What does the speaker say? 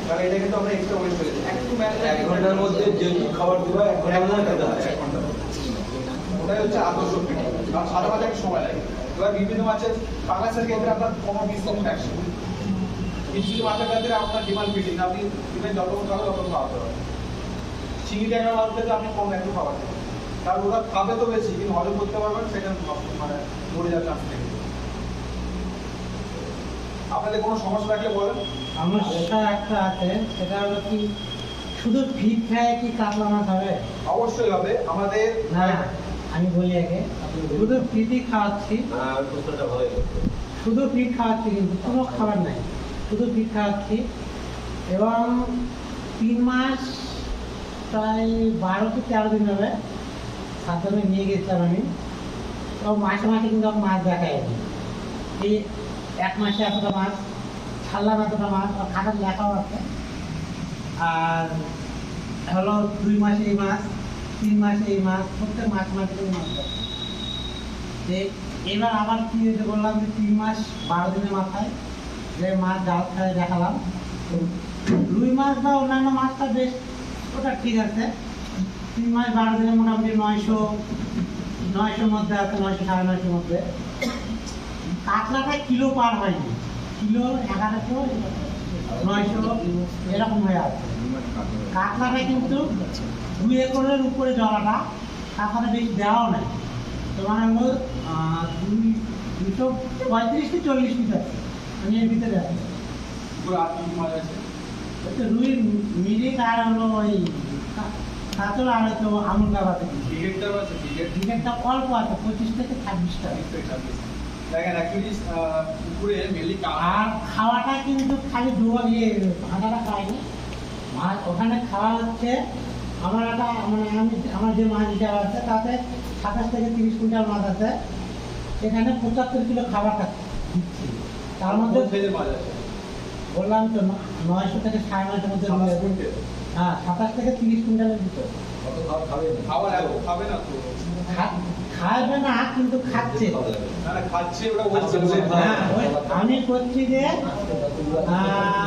কারণ এটা কিন্তু আমরা এক্সট্রা ওয়েট ফেলেছি একটু ম্যানেজ 1 ঘন্টার মধ্যে যেহেতু খাবার দিবা 1 ঘন্টার মধ্যে খেতে হবে। ওটাই হচ্ছে আদর্শ ফিটিং। কারণ সাদা মাছে একটু সময় লাগে। এবার বিভিন্ন মাছের পাঙাশের ক্ষেত্রে আপনার কম 20% একশো। কিছু কিছু মাছের ক্ষেত্রে আপনার ডিমান্ড ফিটিং, আপনি ডিমান্ড যতক্ষণ খাবে ততক্ষণ খাওয়াতে হবে। চিংড়ি ট্যাংরা মাছ ক্ষেত্রে আপনি কম একটু খাওয়াতে হবে, কারণ ওরা খাবে তো বেশি কিন্তু হজম করতে পারবেন, সেটা মানে মরে যাওয়ার চান্স থাকে। আপনাদের কোনো সমস্যা থাকলে বলেন। সমস্যা একটা আছে, সেটা হলো কি শুধু ফিট খায় কি কাতলা মাছ হবে? অবশ্যই হবে। আমাদের না, আমি বলি আগে, শুধু ফিটই খাওয়াচ্ছি, ওই প্রশ্নটা ভালোই করতে। শুধু ফিট খাওয়াচ্ছি কিন্তু কোনো খাবার নাই, শুধু ফিট খাওয়াচ্ছি। এবং 3 মাস প্রায় 12 কি 13 দিন হবে সাবধানে নিয়ে গেছিলাম আমি। তো মাসে মাসে কিন্তু আমার মাছ দেখায় এই 1 মাসে এতটা মাছ ছাড়লাম, এতটা মাছ, আর খাতার লেখাও আছে। আর হলো 2 মাসে এই মাছ, 3 মাসে এই মাছ, প্রত্যেক মাস মাসে এই মাছ দেয়। যে এবার আবার কি হয়েছে বললাম যে 3 মাস 12 দিনের মাথায় যে মাছ জাল খায় দেখালাম। তো রুই মাছ বা অন্যান্য মাছটা বেশ ওটা ঠিক আছে। 3 মাস 12 দিনে মোটামুটি 900 মধ্যে আছে, 900 950 মধ্যে। কাতলাটা কিলো পার হয়নি, কিলো 1100 900 এরকম হয়ে আছে। কাতলাটা কিন্তু 2 একরের উপরে জলাটা, কাতলাটা বেশি দেওয়াও নাই। তোমার হলো 235 কি 40 পিস আছে, আমি এর ভিতরে আছে। পুরো আর কি মাছ আছে? রুই মিরিক আর হলো ওই কাতল আর হয়তো আমুল গাবাতে ক্রিকেটটাও আছে, ক্রিকেটটা অল্প আছে, 25 থেকে 26টা। দেখেন অ্যাকচুয়ালি পুকুরে মেনলি আর খাওয়াটা কিন্তু খালি ডোবা দিয়ে ভাঁটাটা খাইনি, মাছ ওখানে খাওয়া হচ্ছে। আমার একটা মানে আমার যে মাছ হিসাব আছে তাতে 27 থেকে 30 কুইন্টাল মাছ আছে, সেখানে 75 কিলো খাবার দিচ্ছি। তার মধ্যে মাছ আছে বললাম তো 900 থেকে 950 মধ্যে রুই আছে। হ্যাঁ, 27 থেকে 30 কুইন্টালের ভিতরে। অত খাবার খাবে না। খাবার খাবে না তো, খাবে না কিন্তু খাচ্ছে। না খাচ্ছে ওটা খাচ্ছে, হ্যাঁ, আমি করছি যে